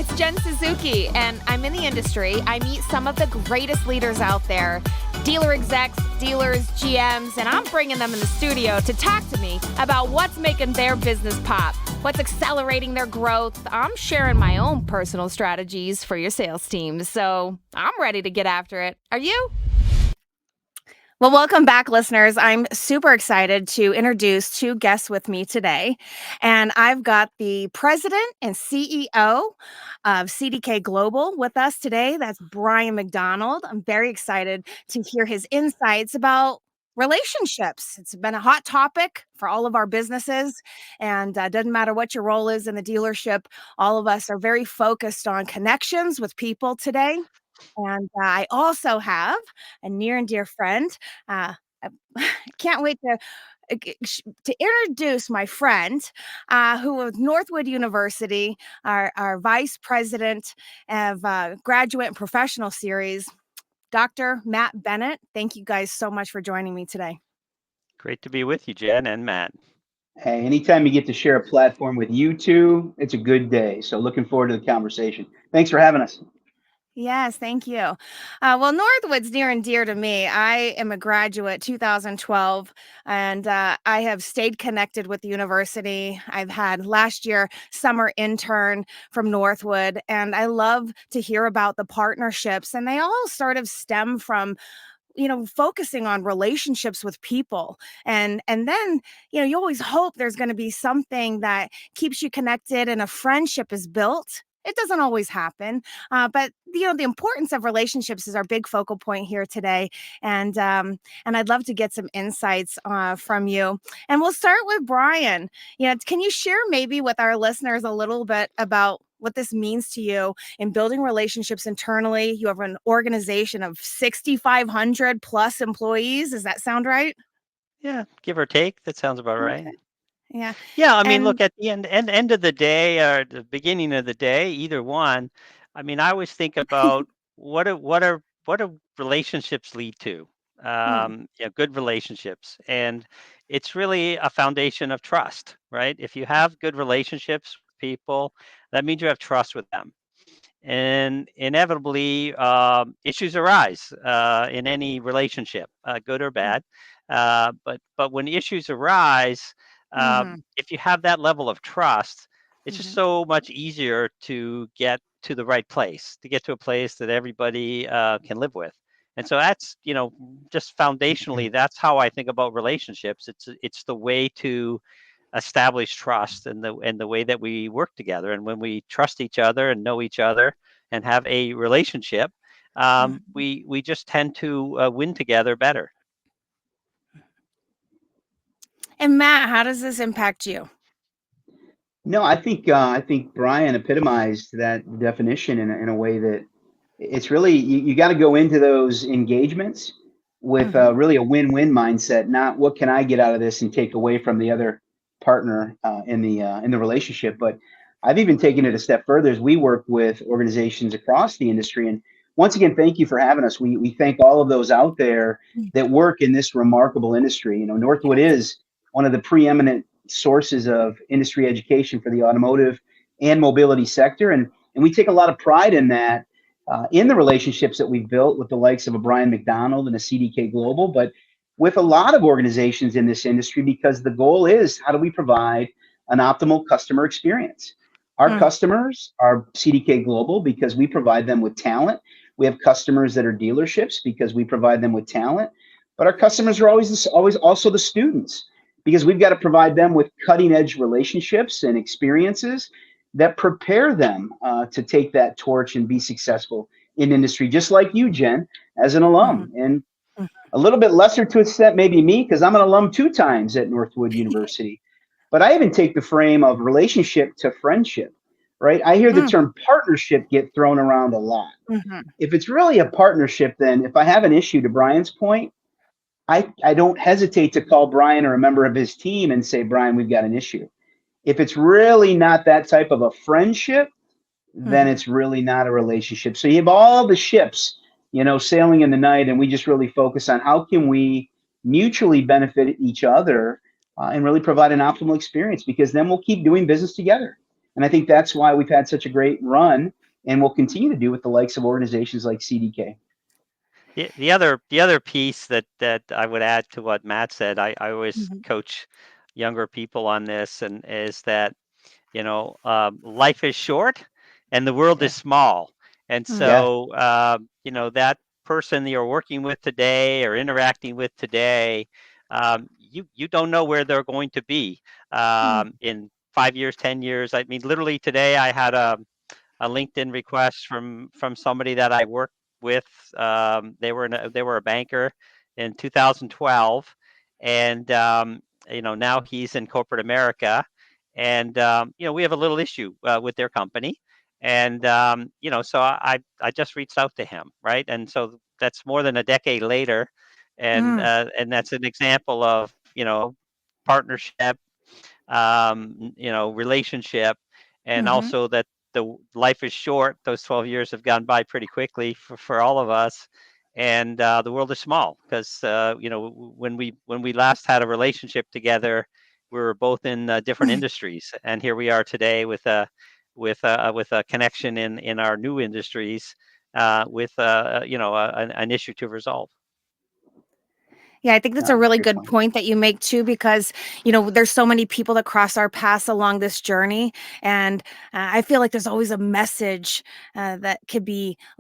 it's Jen Suzuki, and I'm in the industry. I meet some of the greatest leaders out there, dealer execs, dealers, GMs, and I'm bringing them in the studio to talk to me about what's making their business pop, what's accelerating their growth. I'm sharing my own personal strategies for your sales teams, so I'm ready to get after it. Are you? Well, welcome back, listeners. I'm super excited to introduce two guests with me today. And I've got the president and CEO of CDK Global with us today. That's Brian MacDonald. I'm very excited to hear his insights about relationships. It's been a hot topic for all of our businesses, and doesn't matter what your role is in the dealership. All of us are very focused on connections with people today. And I also have a near and dear friend. I can't wait to introduce my friend, who was Northwood University, our vice president of graduate and professional series, Dr. Matt Bennett. Thank you guys so much for joining me today. Great to be with you, Jen and Matt. Hey, anytime you get to share a platform with you two, it's a good day. So looking forward to the conversation. Thanks for having us. Yes, thank you. Well, Northwood's near and dear to me. I am a graduate 2012, and I have stayed connected with the university. I've had last year summer intern from Northwood, and I love to hear about the partnerships, and they all sort of stem from focusing on relationships with people, and then you always hope there's going to be something that keeps you connected and a friendship is built. It doesn't always happen, but the importance of relationships is our big focal point here today, and I'd love to get some insights from you. And we'll start with Brian. Can you share maybe with our listeners a little bit about what this means to you in building relationships internally? You have an organization of 6,500 plus employees. Does that sound right? Yeah, give or take. That sounds about right. Okay. Yeah. Yeah, I mean, And look, at the end of the day or the beginning of the day, either one. I mean, I always think about what do relationships lead to? hmm, Good relationships, and it's really a foundation of trust, right? If you have good relationships with people, that means you have trust with them. And inevitably, issues arise in any relationship, good or bad. But when issues arise, hmm, if you have that level of trust, it's just hmm, so much easier to get to the right place, to get to a place that everybody can live with. And so that's, just foundationally, that's how I think about relationships. It's the way to establish trust and the way that we work together. And when we trust each other and know each other and have a relationship, hmm. we just tend to win together better. And Matt, how does this impact you? No, I think Brian epitomized that definition in a way that it's really you got to go into those engagements with Hmm. really a win-win mindset, not what can I get out of this and take away from the other partner in the relationship. But I've even taken it a step further as we work with organizations across the industry. And once again, thank you for having us. We thank all of those out there that work in this remarkable industry. Northwood Yes. is one of the preeminent sources of industry education for the automotive and mobility sector, and we take a lot of pride in that, in the relationships that we've built with the likes of a Brian MacDonald and a CDK Global, but with a lot of organizations in this industry, because the goal is how do we provide an optimal customer experience? Our Mm, customers are CDK Global because we provide them with talent. We have customers that are dealerships because we provide them with talent. But our customers are always also the students because we've got to provide them with cutting edge relationships and experiences that prepare them to take that torch and be successful in industry, just like you, Jen, as an mhm, alum. And mhm, a little bit lesser to extent, maybe me, because I'm an alum 2 times at Northwood University. But I even take the frame of relationship to friendship, right? I hear the mm, term partnership get thrown around a lot. mhm, If it's really a partnership, then if I have an issue, to Brian's point, I don't hesitate to call Brian or a member of his team and say, Brian, we've got an issue. If it's really not that type of a friendship, then mhm, it's really not a relationship. So you have all the ships, sailing in the night, and we just really focus on how can we mutually benefit each other, and really provide an optimal experience, because then we'll keep doing business together. And I think that's why we've had such a great run and will continue to do with the likes of organizations like CDK. The other piece that I would add to what Matt said, I always Mhm. coach younger people on this, and is that life is short and the world Yeah. is small. And Mm. Yeah. so, that person that you're working with today or interacting with today, you don't know where they're going to be Mm. in 5 years, 10 years. I mean, literally today I had a LinkedIn request from somebody that I worked with. They were a banker in 2012, and now he's in corporate America, and we have a little issue with their company, and so I just reached out to him, right, and so that's more than a decade later, Mm. and that's an example of partnership, relationship, and Mhm. also that the life is short. Those 12 years have gone by pretty quickly for all of us, and the world is small because when we last had a relationship together, we were both in different industries, and here we are today with a connection in our new industries, with an issue to resolve. Yeah, I think that's No, a that's a really great good point. point that you make too, because there's so many people that cross our paths along this journey, and I feel like there's always a message that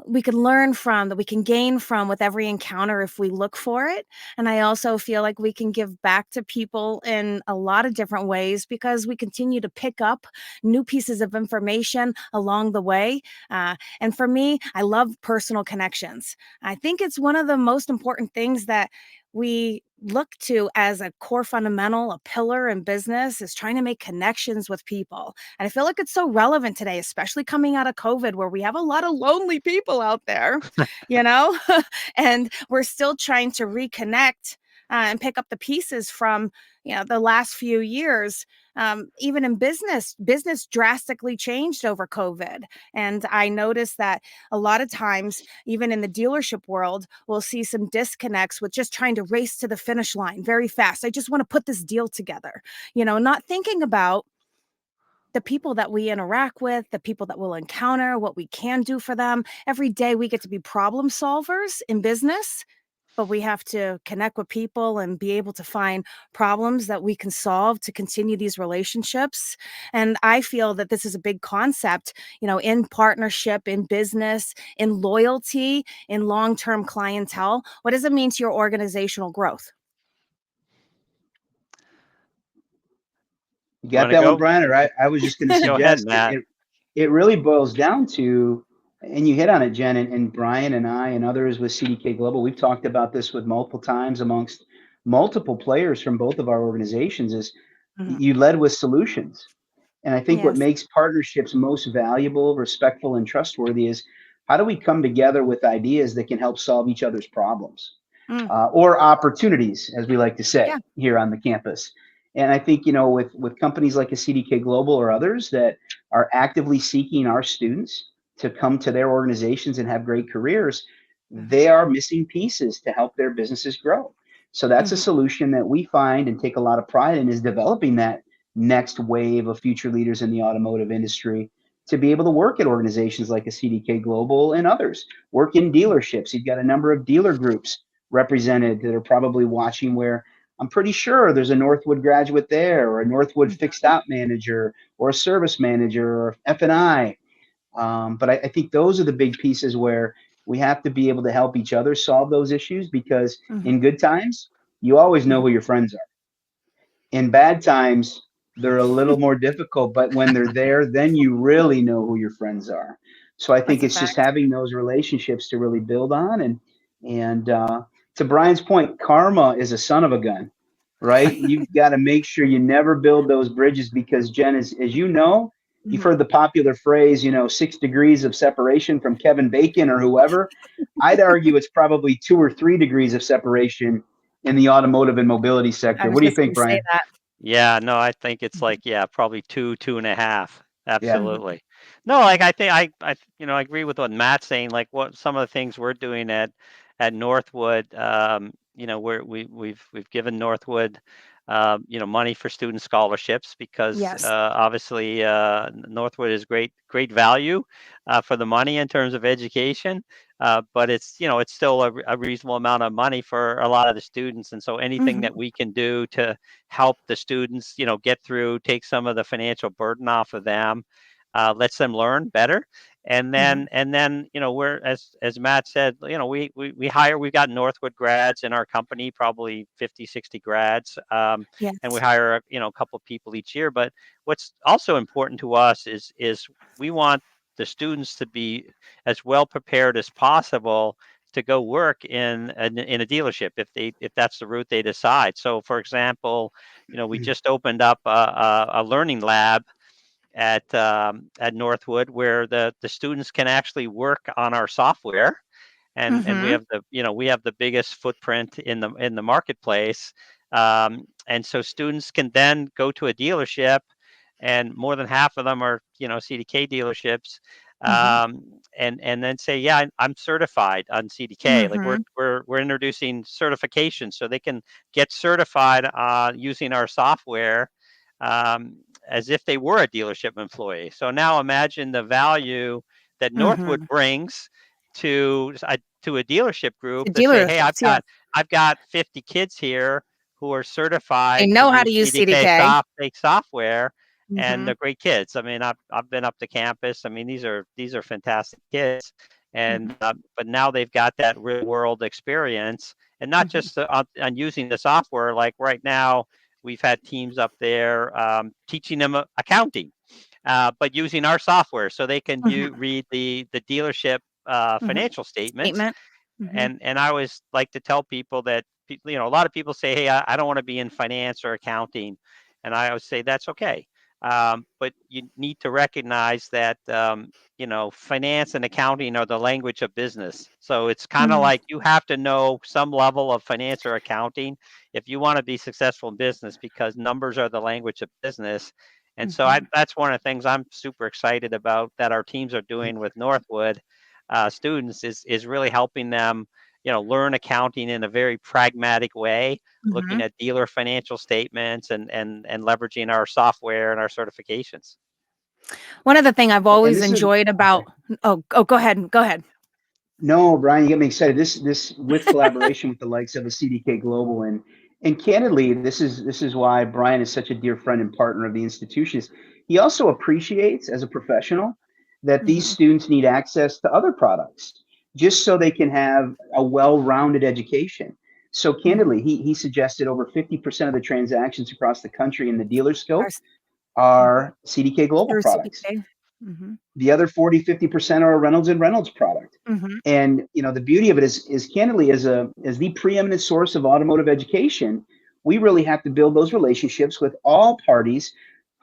we could learn from, that we can gain from with every encounter if we look for it. And I also feel like we can give back to people in a lot of different ways because we continue to pick up new pieces of information along the way. And for me, I love personal connections. I think it's one of the most important things that we look to as a core fundamental, a pillar in business, is trying to make connections with people. And I feel like it's so relevant today, especially coming out of COVID, where we have a lot of lonely people out there, you know, and we're still trying to reconnect and pick up the pieces from, the last few years. Even in business drastically changed over COVID. And I noticed that a lot of times, even in the dealership world, we'll see some disconnects with just trying to race to the finish line very fast. I just want to put this deal together, not thinking about the people that we interact with, the people that we'll encounter, what we can do for them. Every day we get to be problem solvers in business, but we have to connect with people and be able to find problems that we can solve to continue these relationships. And I feel that this is a big concept, in partnership, in business, in loyalty, in long term clientele. What does it mean to your organizational growth? You You got want to that one, go? Brian? Or I was just going to Go ahead, suggest Matt. it really boils down to, and you hit on it, Jen, and Brian and I and others with CDK Global. We've talked about this with multiple times amongst multiple players from both of our organizations. Is Mhm. you led with solutions, and I think what Yes. makes partnerships most valuable, respectful, and trustworthy is how do we come together with ideas that can help solve each other's problems, Mm. or opportunities, as we like to say Yeah. here on the campus. And I think with companies like a CDK Global or others that are actively seeking our students to come to their organizations and have great careers, Mhm. they are missing pieces to help their businesses grow. So that's a Mhm. solution that we find and take a lot of pride in, is developing that next wave of future leaders in the automotive industry to be able to work at organizations like a CDK Global and others. Work in dealerships. You've got a number of dealer groups represented that are probably watching, where I'm pretty sure there's a Northwood graduate there, or a Northwood fixed Mhm. op manager, or a service manager, or F&I. But I think those are the big pieces where we have to be able to help each other solve those issues, because Mhm. in good times, you always know Mhm. who your friends are. In bad times, they're a little more difficult, but when they're there, then you really know who your friends are. So I think That's a it's just fact. having those relationships to really build on. And to Brian's point, karma is a son of a gun, right? You've got to make sure you never build those bridges, because Jen, as you know, you've Mhm. heard the popular phrase, 6 degrees of separation from Kevin Bacon or whoever. I'd argue it's probably 2 or 3 degrees of separation in the automotive and mobility I sector. was What do you just think, going to say Brian? that. Yeah, no, I think it's Mhm. like, yeah, probably two and a half. Yeah. Mhm. Absolutely. No, like Mhm. I think I agree with what Matt's saying. Like what some of the things we're doing at Northwood, we've given Northwood money for student scholarships because Yes. obviously Northwood is great value for the money in terms of education, but it's still a reasonable amount of money for a lot of the students, and so anything that Mm-hmm. we can do to help the students, get through, take some of the financial burden off of them, lets them learn better. And then we're, as Matt said, we hire, we've got Northwood grads in our company, probably 50, 60 grads, and we Yes. hire a couple of people each year. But what's also important to us is we want the students to be as well prepared as possible to go work in a dealership if that's the route they decide. So for example, we just opened up a learning lab at Northwood, where the students can actually work on our software, and we Mm-hmm. have the biggest footprint in the marketplace, and so students can then go to a dealership, and more than half of them are CDK dealerships, Mm-hmm. and then say, yeah, I'm certified on CDK. Like Mm-hmm. we're introducing certification, so they can get certified using our software, um, as if they were a dealership employee. So now imagine the value that Northwood Mm-hmm. brings to a dealership group The that say, hey, dealerships, yes. I've got 50 kids here who are They certified to know how use to use CDK CDK. software, and Mm-hmm. they're great kids. I mean, I've been up to campus. I mean, these are fantastic kids, Mm-hmm. and but now they've got that real world experience, and not Mm-hmm. just on using the software. Like right now, we've had teams up there teaching them accounting, but using our software, so they can Mm-hmm. read the dealership Mm-hmm. financial statements. Statement. Mm-hmm. And I always like to tell people that a lot of people say, hey, I don't want to be in finance or accounting, and I always say that's okay, but you need to recognize that finance and accounting are the language of business. So it's kind of Mm-hmm. like you have to know some level of finance or accounting if you want to be successful in business, because numbers are the language of business. And so Mm-hmm. that's one of the things I'm super excited about that our teams are doing with Northwood students, is really helping them, learn accounting in a very pragmatic way, looking Mm-hmm. at dealer financial statements and leveraging our software and our certifications. One of the thing I've And always this is enjoyed about go ahead. Go ahead. no, Brian, you get me excited. This with collaboration with the likes of a CDK Global, and candidly, this is why Brian is such a dear friend and partner of the institution. Is he also appreciates as a professional that these Mm-hmm. students need access to other products just so they can have a well-rounded education. So Mm-hmm. candidly, he suggested over 50% of the transactions across the country in the dealer scope Ours, mm-hmm. are CDK Global Through products. CDK. Mm-hmm. The other 40-50% are a Reynolds and Reynolds product. Mm-hmm. And the beauty of it is candidly, as the preeminent source of automotive education, we really have to build those relationships with all parties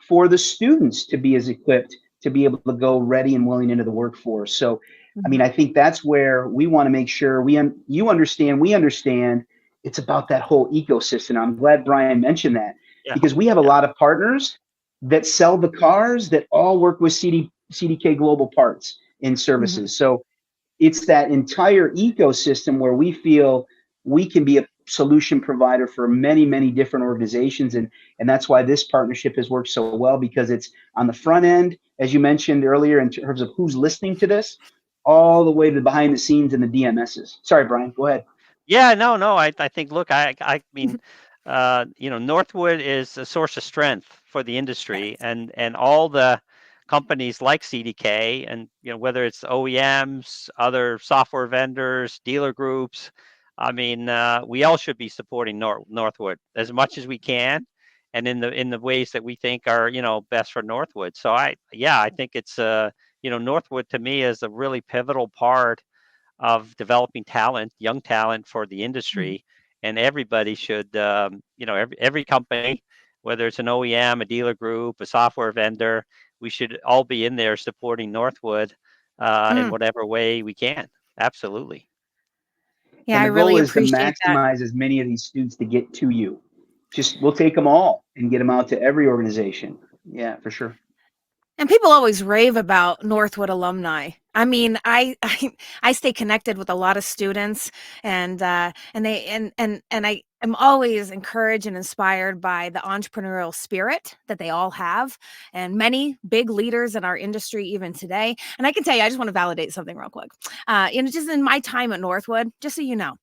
for the students to be as equipped to be able to go ready and willing into the workforce. So I mean, Mm-hmm. I think that's where we want to make sure you understand, we understand it's about that whole ecosystem. I'm glad Brian mentioned that, Yeah, because we have a yeah. lot of partners that sell the cars that all work with CDK Global parts and Mm-hmm. services. So it's that entire ecosystem where we feel we can be a solution provider for many different organizations, and that's why this partnership has worked so well, because it's on the front end, as you mentioned earlier, in terms of who's listening to this, all the way to the behind the scenes and the DMSs. Sorry, Brian, go ahead. Yeah, no. I think, look, I mean, Northwood is a source of strength for the industry, Yes. and all the companies like CDK, and whether it's OEMs, other software vendors, dealer groups. I mean, we all should be supporting Northwood as much as we can, and in the ways that we think are best for Northwood. So I think it's Northwood to me is a really pivotal part of developing talent, young talent for the Mm-hmm. industry. And everybody should, every company, whether it's an OEM, a dealer group, a software vendor, we should all be in there supporting Northwood in Mm. whatever way we can. Absolutely. Yeah, And I the goal really is to appreciate that. maximize as many of these students to get to you. Just we'll take them all and get them out to every organization. Yeah, for sure. And people always rave about Northwood alumni. I mean, I stay connected with a lot of students, and they and I I'm always encouraged and inspired by the entrepreneurial spirit that they all have, and many big leaders in our industry even today. And I can tell you, I just want to validate something real quick. Just in my time at Northwood, just so you know,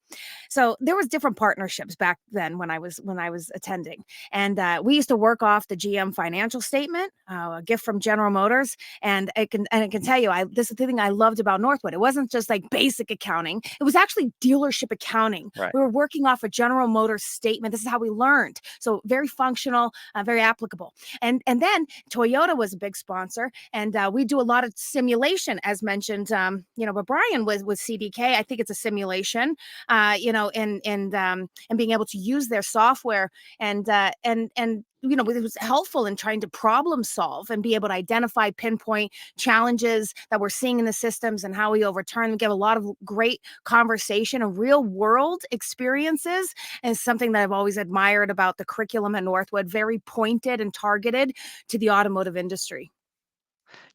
so there was different partnerships back then when I was attending, and we used to work off the GM financial statement, a gift from General Motors, and I can tell you, this is the thing I loved about Northwood. It wasn't just like basic accounting; it was actually dealership accounting. Right. We were working off a General Motors statement. This is how we learned. So very functional, very applicable. And then Toyota was a big sponsor, and we do a lot of simulation, as mentioned. But Brian was with CDK. I think it's a simulation. And being able to use their software and it was helpful in trying to problem solve and be able to identify, pinpoint challenges that we're seeing in the systems and how we overturn them. We get a lot of great conversation and real world experiences, and something that I've always admired about the curriculum at Northwood, very pointed and targeted to the automotive industry.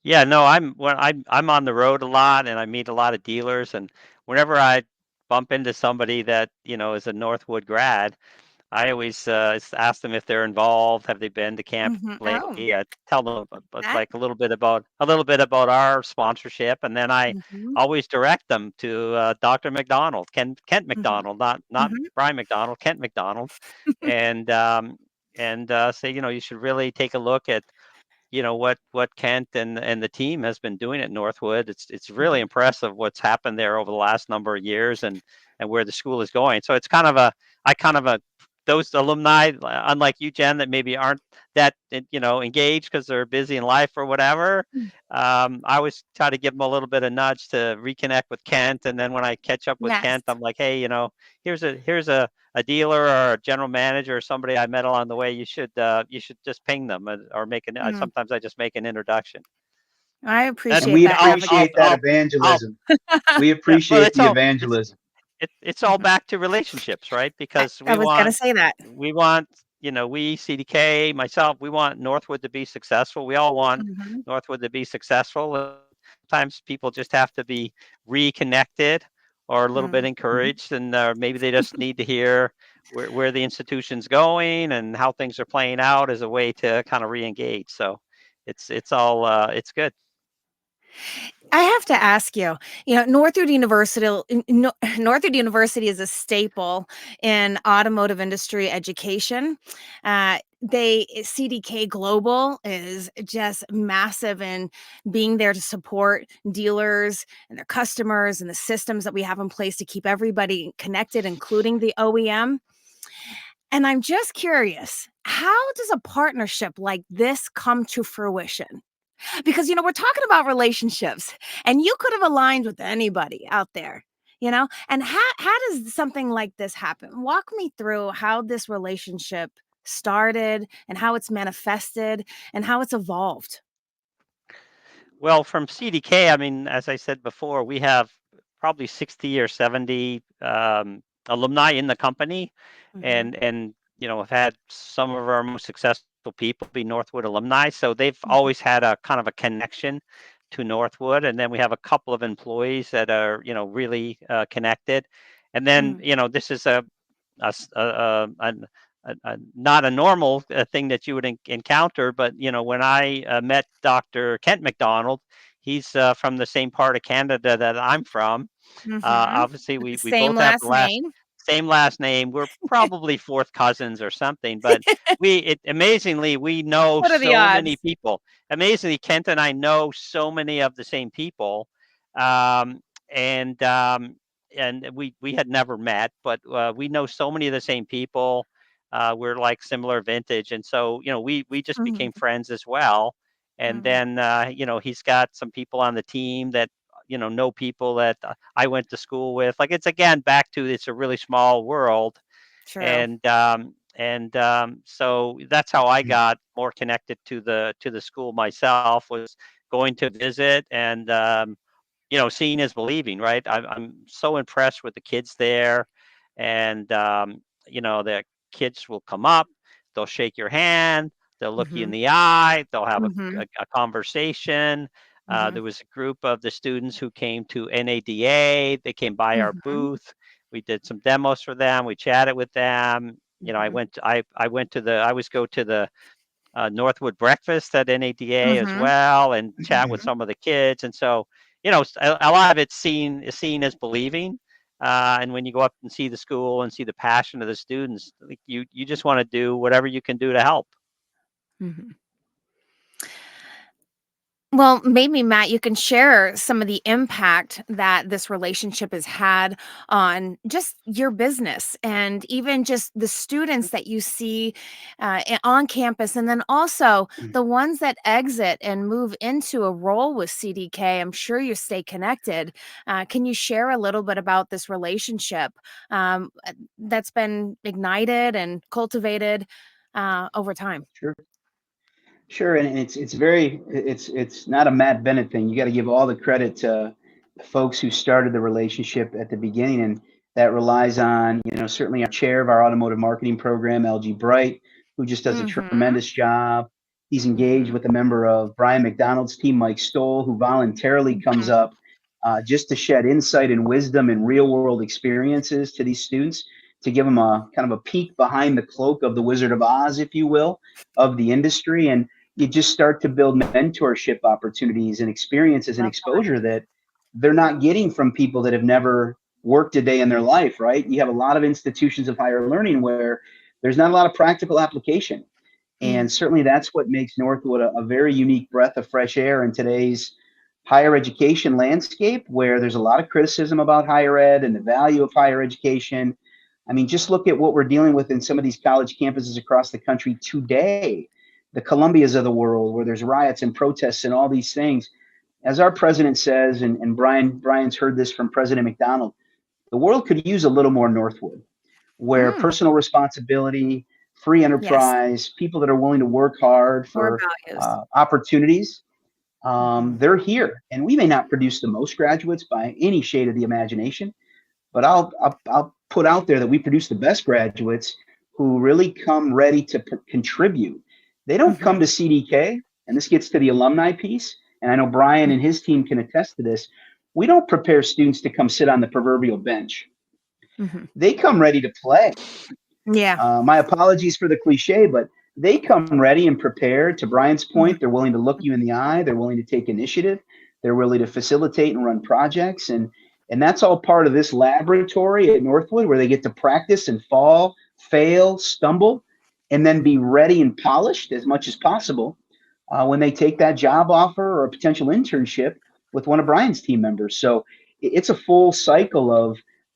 Yeah, no, I'm on the road a lot and I meet a lot of dealers, and whenever I bump into somebody that, is a Northwood grad, I always ask them if they're involved. Have they been to camp Oh, lately? I tell them that. like a little bit about our sponsorship, and then I Hmm. always direct them to Dr. McDonald, Kent Hmm. McDonald, not Hmm. Brian McDonald, Kent McDonald, and say, you should really take a look at what Kent and the team has been doing at Northwood. It's really impressive what's happened there over the last number of years, and where the school is going. So it's kind of a those alumni, unlike you, Jen, that maybe aren't that engaged because they're busy in life or whatever. I always try to give them a little bit of nudge to reconnect with Kent, and then when I catch up with Yes. Kent, I'm like, hey, here's a dealer or a general manager or somebody I met along the way. You should just ping them, or Mm. sometimes I just make an introduction. I And And appreciate we that I'll appreciate navigation. that I'll evangelism. We yeah. Well, appreciate the evangelism. it's all back to relationships, right? I, Because I was gonna say that. we CDK, myself, we want Northwood to be successful. We all want Hmm. Northwood to be successful. Sometimes people just have to be reconnected or a little bit encouraged, and maybe they just need to hear where the institution's going and how things are playing out as a way to kind of re-engage. So it's good. I have to ask you, Northwood University is a staple in automotive industry education. CDK Global is just massive in being there to support dealers and their customers and the systems that we have in place to keep everybody connected, including the OEM. And I'm just curious, how does a partnership like this come to fruition? Because we're talking about relationships, and you could have aligned with anybody out there. And how does something like this happen? Walk me through how this relationship started and how it's manifested and how it's evolved. Well, from CDK, I mean, as I said before, we have probably 60 or 70 alumni in the company, Hmm. and have had some of our most successful people be Northwood alumni. So they've Hmm. always had a kind of a connection to Northwood, and then we have a couple of employees that are really connected, and then Hmm. this is a, s- not a normal thing that you would encounter. But when I met Dr. Kent McDonald, he's from the same part of Canada that I'm from. Hmm. Obviously, With the we same both have last the last name. same last name. We're probably fourth cousins or something, but amazingly we know What are the so many odds? people. Amazingly, Kent and I know so many of the same people, um, and we had never met, but we know so many of the same people. We're like similar vintage, and so we just became Hmm. friends as well. And Hmm. then he's got some people on the team that know people that I went to school with. Like, it's again back to, it's a really small world, True. and so that's how I got more connected to the school myself, was going to visit, and seeing is believing, right? I'm so impressed with the kids there, and the kids will come up, they'll shake your hand, they'll look you in Hmm. the eye, they'll have a, Hmm. a, a conversation. Hmm. There was a group of the students who came to NADA. They came by our Hmm. booth. We did some demos for them. We chatted with them. You know, I always go to the Northwood breakfast at NADA as Mm-hmm. well, and chat with some of the kids. And so, you know, a lot of it's seen as believing. And when you go up and see the school and see the passion of the students, like you just want to do whatever you can do to help. Mm-hmm. Well, maybe Matt, you can share some of the impact that this relationship has had on just your business and even just the students that you see on campus, and then also the ones that exit and move into a role with CDK. I'm sure you stay connected. Can you share a little bit about this relationship that's been ignited and cultivated over time? Sure. Sure, and it's not a Matt Bennett thing. You got to give all the credit to the folks who started the relationship at the beginning, and that relies on, certainly our chair of our automotive marketing program, LG Bright, who just does a Mm-hmm. tremendous job. He's engaged Mm-hmm. with a member of Brian MacDonald's team, Mike Stoll, who voluntarily comes up just to shed insight and wisdom and real world experiences to these students, to give them a kind of a peek behind the cloak of the Wizard of Oz, if you will, of the industry. And you just start to build mentorship opportunities and experiences and Love exposure that they're not getting from people that have never worked a day in their life, right? You have a lot of institutions of higher learning where there's not a lot of practical application. that. And certainly that's what makes Northwood a very unique breath of fresh air in today's higher education landscape, where there's a lot of criticism about higher ed and the value of higher education. I mean, just look at what we're dealing with in some of these college campuses across the country today, the Columbias of the world, where there's riots and protests and all these things. As our president says, and Brian's heard this from President MacDonald, the world could use a little more Northwood, where Mm, personal responsibility, free yes, enterprise, people that are willing to work hard core for values. opportunities, Mhm, they're here. And we may not produce the most graduates by any shade of the imagination, but I'll put out there that we produce the best graduates who really come ready to contribute. They don't come mhm, to CDK, and this gets to the alumni piece. And I know Brian mm, and his team can attest to this. We don't prepare students to come sit on the proverbial bench. mhm. They come ready to play. Yeah. My apologies for the cliche, but they come ready and prepared. To Brian's Mhm, point, they're willing to look you in the eye. They're willing to take initiative. They're willing to facilitate and run projects, and that's all part of this laboratory at Northwood, where they get to practice and fall, fail, stumble, and then be ready and polished as much as possible when they take that job offer or a potential internship with one of Brian's team members. So it's a full cycle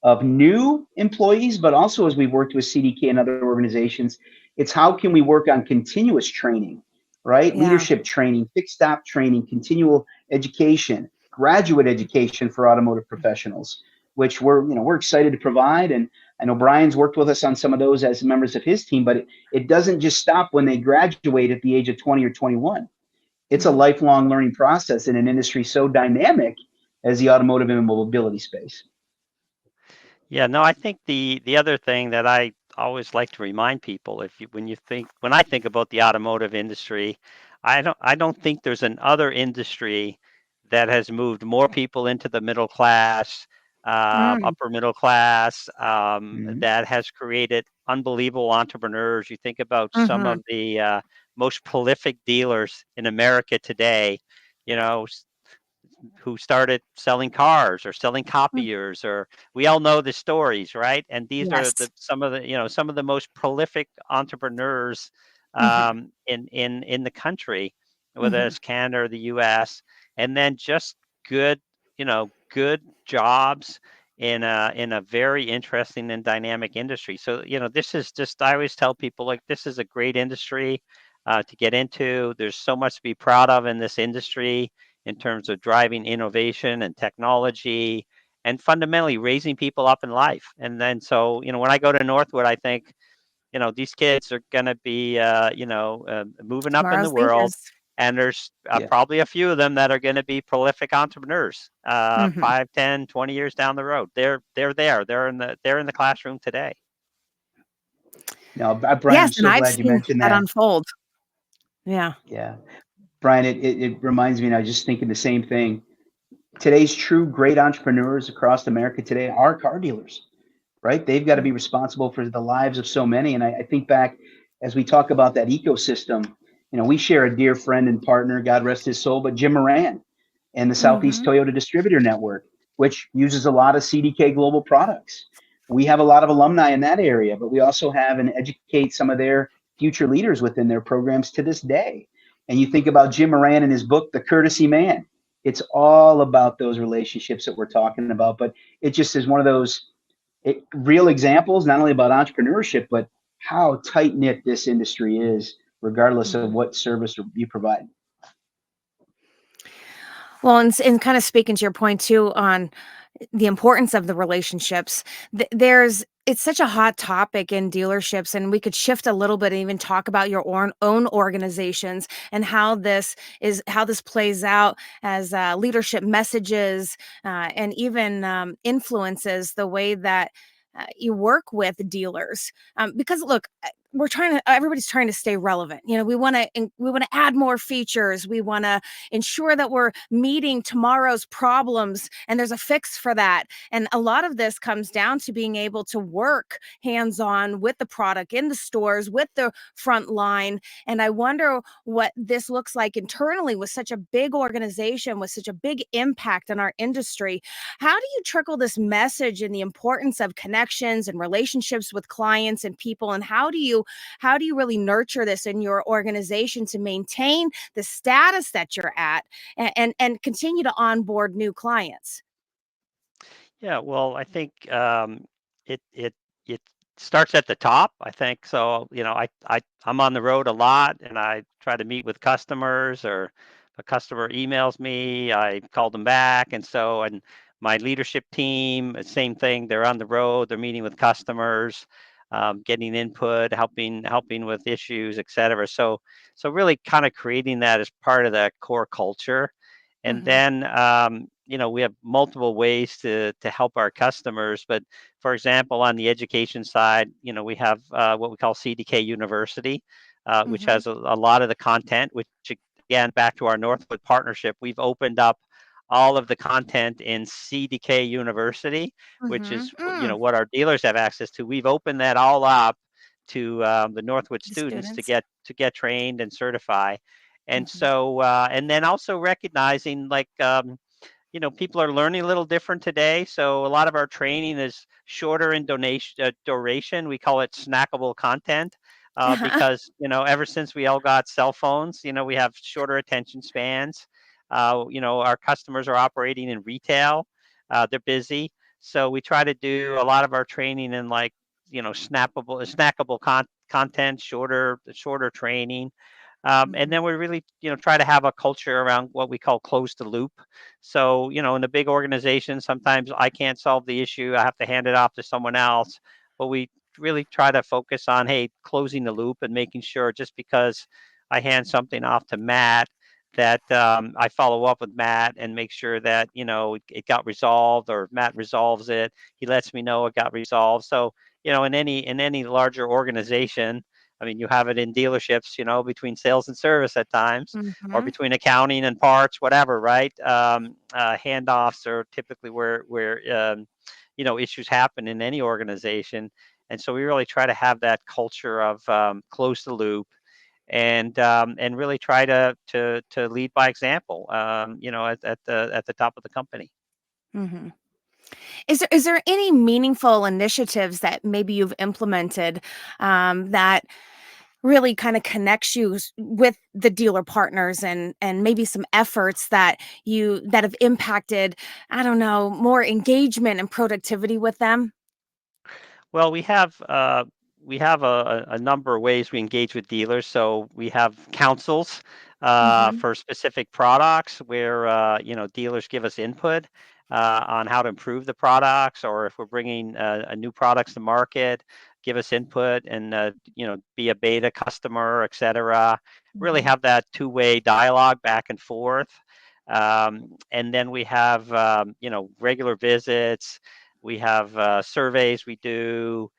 of new employees, but also as we've worked with CDK and other organizations, it's how can we work on continuous training, right? yeah. Leadership training, fixed stop training, continual education, graduate education for automotive professionals, which we're excited to provide. And I know Brian's worked with us on some of those as members of his team, but it doesn't just stop when they graduate at the age of 20 or 21. It's a Mhm. lifelong learning process in an industry so dynamic as the automotive and mobility space. Yeah, no, I think the other thing that I always like to remind people, if you when I think about the automotive industry, I don't think there's another industry that has moved more people into the middle class, Mm, upper middle class, Mhm. that has created unbelievable entrepreneurs. You think about some mhm, of the most prolific dealers in America today, you know, who started selling cars or selling mm, copiers, or we all know the stories, right? And these are yes. some of the most prolific entrepreneurs Mhm, in the country, whether mhm, it's Canada or the US. And then just good, good jobs in a very interesting and dynamic industry. So, this is just, I always tell people, like, this is a great industry to get into. There's so much to be proud of in this industry in terms of driving innovation and technology and fundamentally raising people up in life. And then, so, when I go to Northwood, I think, these kids are going to be, moving up in the tomorrow's world. leaders. And there's Yeah. probably a few of them that are going to be prolific entrepreneurs, Mhm. 5, 10, 20 years down the road. They're there. They're in the classroom today. Now, Brian, Yes, I'm and so I've glad you seen mentioned that that. unfold. Yeah. Yeah. Brian, it reminds me, and I was just thinking the same thing. Today's true great entrepreneurs across America today are car dealers. right? They've got to be responsible for the lives of so many. And I think back as we talk about that ecosystem, we share a dear friend and partner, God rest his soul, but Jim Moran and the Southeast Mm-hmm. Toyota Distributor Network, which uses a lot of CDK Global products. We have a lot of alumni in that area, but we also have and educate some of their future leaders within their programs to this day. And you think about Jim Moran and his book, The Courtesy Man. It's all about those relationships that we're talking about, but it just is one of those real examples, not only about entrepreneurship, but how tight knit this industry is, regardless of what service you provide. Well, and kind of speaking to your point too on the importance of the relationships, it's such a hot topic in dealerships, and we could shift a little bit and even talk about your own organizations and how this plays out as leadership messages and even influences the way that you work with dealers. Because look, everybody's trying to stay relevant. We want to add more features. We want to ensure that we're meeting tomorrow's problems and there's a fix for that. And a lot of this comes down to being able to work hands-on with the product in the stores, with the front line. And I wonder what this looks like internally with such a big organization, with such a big impact on our industry. How do you trickle this message and the importance of connections and relationships with clients and people? And how do you really nurture this in your organization to maintain the status that you're at and continue to onboard new clients? Yeah, well, I think it starts at the top. I think so. I'm on the road a lot, and I try to meet with customers, or a customer emails me, I call them back, and my leadership team, same thing. They're on the road, they're meeting with customers, getting input, helping with issues, etc. So really, kind of creating that as part of the core culture. And Hmm. then we have multiple ways to help our customers. But for example, on the education side, we have what we call CDK University, which Hmm. has a lot of the content. Which, again, back to our Northwood partnership, we've opened up all of the content in CDK University, which Hmm. is what our dealers have access to. We've opened that all up to the Northwood The students to students. get trained and certify. And Hmm. so, and then also recognizing, like, people are learning a little different today. So a lot of our training is shorter in duration. We call it snackable content, Uh-huh. because, ever since we all got cell phones, we have shorter attention spans. Our customers are operating in retail. They're busy. So we try to do a lot of our training in, like, snackable content, shorter training. And Hmm. then we really, try to have a culture around what we call close the loop. So, in a big organization, sometimes I can't solve the issue. I have to hand it off to someone else. But we really try to focus on, hey, closing the loop and making sure, just because I hand something off to Matt, that I follow up with Matt and make sure that, it got resolved, or Matt resolves it. He lets me know it got resolved. So, in any larger organization, I mean, you have it in dealerships, between sales and service at times, or Hmm. between accounting and parts, whatever, right? Handoffs are typically where issues happen in any organization. And so we really try to have that culture of close the loop, and really try to lead by example, at the top of the company. Hmm. Is there any meaningful initiatives that maybe you've implemented that really kind of connects you with the dealer partners and maybe some efforts that have impacted, I don't know, more engagement and productivity with them? Well, we have a number of ways we engage with dealers. So we have councils Mhm. for specific products, where dealers give us input on how to improve the products, or if we're bringing a new products to market, give us input, and be a beta customer, etc. Really Mhm. have that two-way dialogue back and forth. And then we have regular visits. We have surveys we do.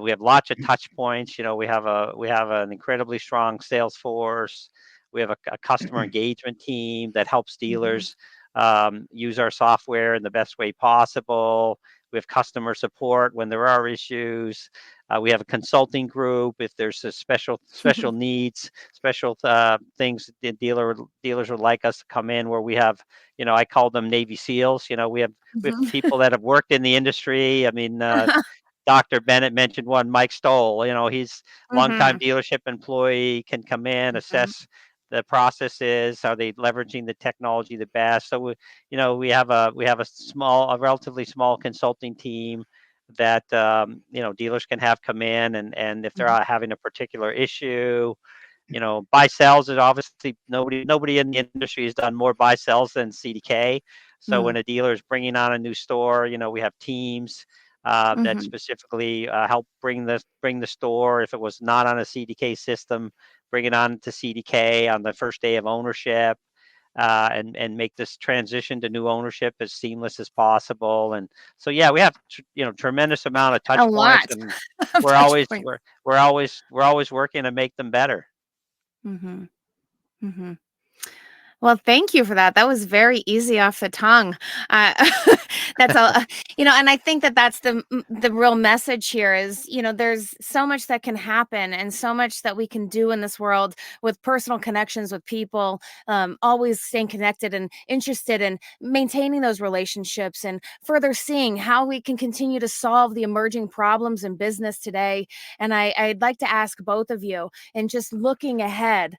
We have lots of touch points. We have an incredibly strong sales force. We have a customer engagement team that helps Mhm. dealers use our software in the best way possible. We have customer support when there are issues. We have a consulting group if there's a special needs, special things the dealers would like us to come in, where we have, I call them Navy SEALs. We have people that have worked in the industry. I mean, Dr. Bennett mentioned one, Mike Stoll. He's longtime dealership employee, can come in, assess the processes. Are they leveraging the technology the best? So we have a relatively small consulting team that dealers can have come in, and if they're out having a particular issue, buy sells is obviously nobody in the industry has done more buy sells than CDK. So when a dealer is bringing on a new store, we have teams that specifically help bring the store. If it was not on a CDK system, bring it on to CDK on the first day of ownership, and make this transition to new ownership as seamless as possible. And so, yeah, we have tremendous amount of touch A points, lot and of we're touch always points. we're always working to make them better. Mm-hmm. Mm-hmm. Well, thank you for that. That was very easy off the tongue. That's all, and I think that that's the real message here is, there's so much that can happen and so much that we can do in this world with personal connections with people, always staying connected and interested in maintaining those relationships and further seeing how we can continue to solve the emerging problems in business today. And I'd like to ask both of you, and just looking ahead,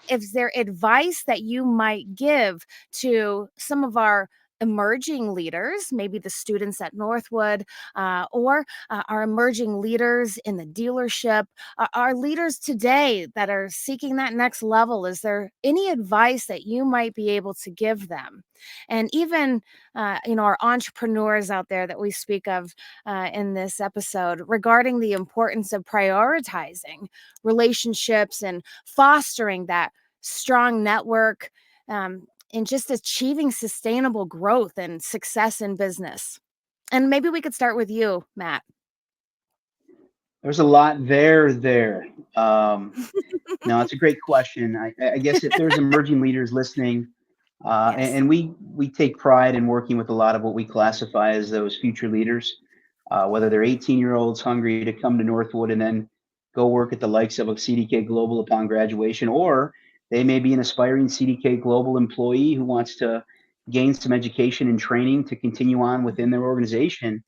is there advice that you might give to some of our emerging leaders, maybe the students at Northwood, or our emerging leaders in the dealership, our leaders today that are seeking that next level? Is there any advice that you might be able to give them? And even, our entrepreneurs out there that we speak of in this episode, regarding the importance of prioritizing relationships and fostering that strong network, and just achieving sustainable growth and success in business. And maybe we could start with you, Matt. There's a lot there. No, it's a great question. I guess if there's emerging leaders listening, Yes. and we take pride in working with a lot of what we classify as those future leaders, whether they're 18-year-olds hungry to come to Northwood and then go work at the likes of a CDK Global upon graduation, or they may be an aspiring CDK Global employee who wants to gain some education and training to continue on within their organization.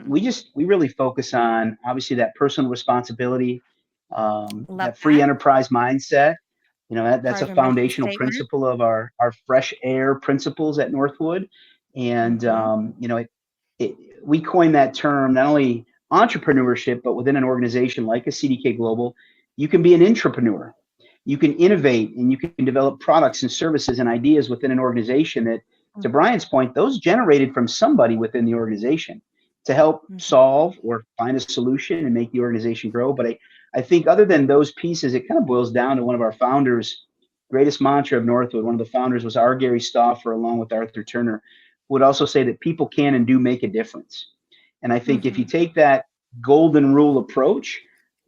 We really focus on obviously that personal responsibility, Love that free that. enterprise mindset. That's Part a of your mission foundational statement. principle of our fresh air principles at Northwood. And we coined that term, not only entrepreneurship, but within an organization like a CDK Global, you can be an intrapreneur. You can innovate and you can develop products and services and ideas within an organization that, to Brian's point, those generated from somebody within the organization to help solve or find a solution and make the organization grow. But I think other than those pieces, it kind of boils down to one of our founders' greatest mantra of Northwood. One of the founders was R. Gary Stauffer, along with Arthur Turner, who would also say that people can and do make a difference. And I think if you take that golden rule approach,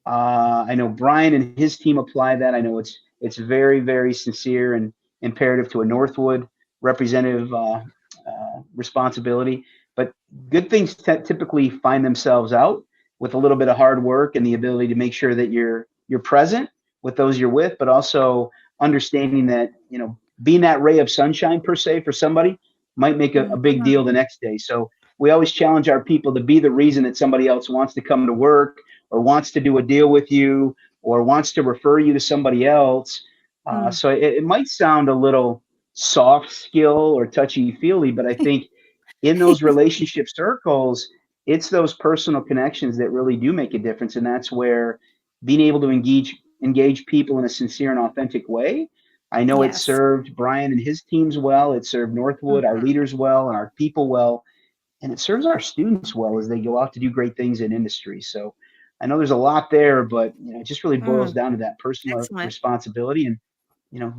I know Brian and his team apply that. I know it's very, very sincere and imperative to a Northwood representative responsibility. But good things typically find themselves out with a little bit of hard work and the ability to make sure that you're present with those you're with, but also understanding that being that ray of sunshine per se for somebody might make a big deal the next day. So we always challenge our people to be the reason that somebody else wants to come to work or wants to do a deal with you or wants to refer you to somebody else. So it might sound a little soft skill or touchy feely, but I think in those relationship circles, it's those personal connections that really do make a difference. And that's where being able to engage people in a sincere and authentic way. I know it Yes. served Brian and his teams well. It served Northwood, our leaders well, and our people well. And it serves our students well as they go out to do great things in industry. So I know there's a lot there, but it just really boils down to that personal Excellent. responsibility and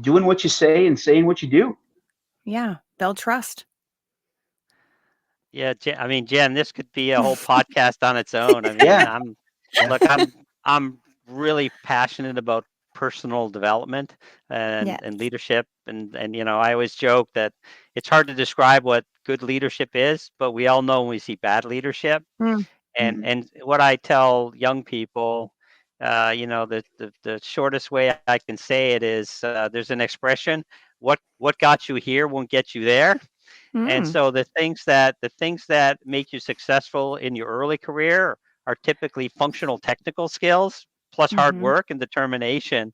doing what you say and saying what you do. Yeah. Build trust. Yeah, I mean, Jen, this could be a whole podcast on its own. I mean, Yeah. I'm really passionate about personal development Yes. and leadership. And I always joke that it's hard to describe what good leadership is, but we all know when we see bad leadership. Mm. And what I tell young people, the shortest way I can say it is, there's an expression: what got you here won't get you there. And Mm. so the things that make you successful in your early career are typically functional technical skills plus hard Mm-hmm. work and determination.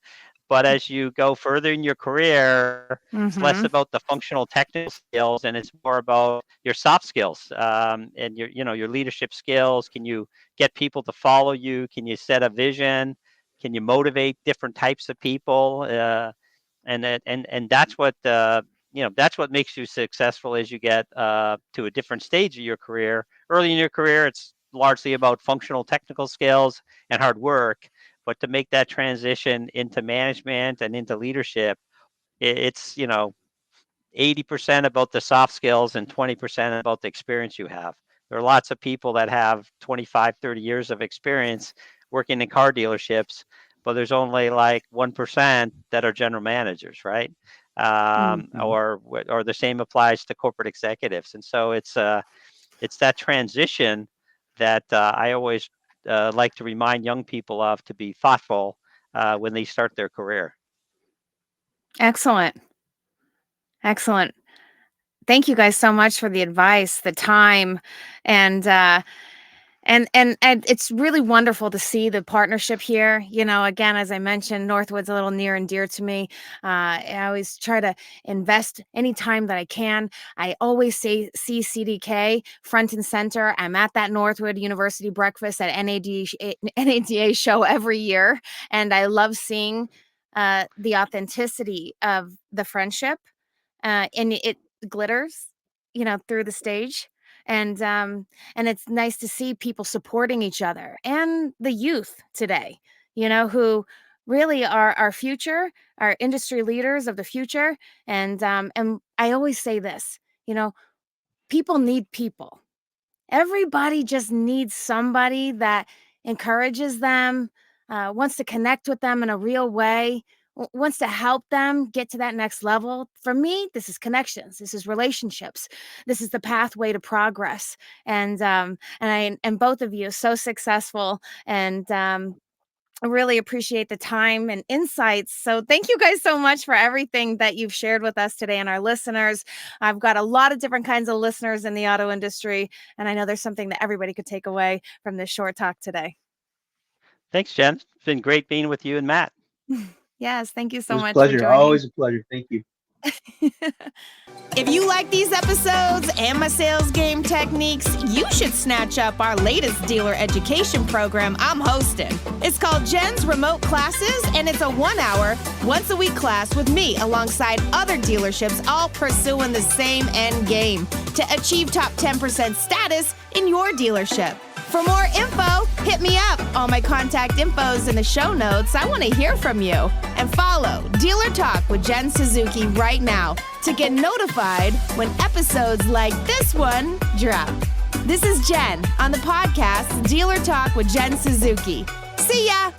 But as you go further in your career, it's less Mm-hmm. about the functional technical skills and it's more about your soft skills, and your leadership skills. Can you get people to follow you? Can you set a vision? Can you motivate different types of people? And that's what makes you successful as you get to a different stage of your career. Early in your career, it's largely about functional technical skills and hard work. But to make that transition into management and into leadership, it's 80% about the soft skills and 20% about the experience you have. There are lots of people that have 25, 30 years of experience working in car dealerships, but there's only like 1% that are general managers, right? Mm-hmm. Or the same applies to corporate executives. And so it's that transition that I always like to remind young people of, to be thoughtful when they start their career. Excellent. Excellent. Thank you guys so much for the advice, the time, and and it's really wonderful to see the partnership here. Again, as I mentioned, Northwood's a little near and dear to me. I always try to invest any time that I can. I always see CDK front and center. I'm at that Northwood University breakfast at NADA show every year, and I love seeing the authenticity of the friendship, and it glitters, through the stage. And it's nice to see people supporting each other and the youth today, who really are our future, our industry leaders of the future. And I always say this, people need people. Everybody just needs somebody that encourages them, wants to connect with them in a real way, wants to help them get to that next level. For me, this is connections. This is relationships. This is the pathway to progress. And both of you so successful, and I really appreciate the time and insights. So thank you guys so much for everything that you've shared with us today and our listeners. I've got a lot of different kinds of listeners in the auto industry, and I know there's something that everybody could take away from this short talk today. Thanks, Jen. It's been great being with you and Matt. Yes, thank you It so was a much for pleasure. joining. Always a pleasure. Thank you. If you like these episodes and my sales game techniques, you should snatch up our latest dealer education program I'm hosting. It's called Jen's Remote Classes, and it's a 1-hour, once-a-week class with me alongside other dealerships, all pursuing the same end game to achieve top 10% status in your dealership. For more info, hit me up. All my contact info's in the show notes. I want to hear from you. And follow Dealer Talk with Jen Suzuki right now to get notified when episodes like this one drop. This is Jen on the podcast Dealer Talk with Jen Suzuki. See ya!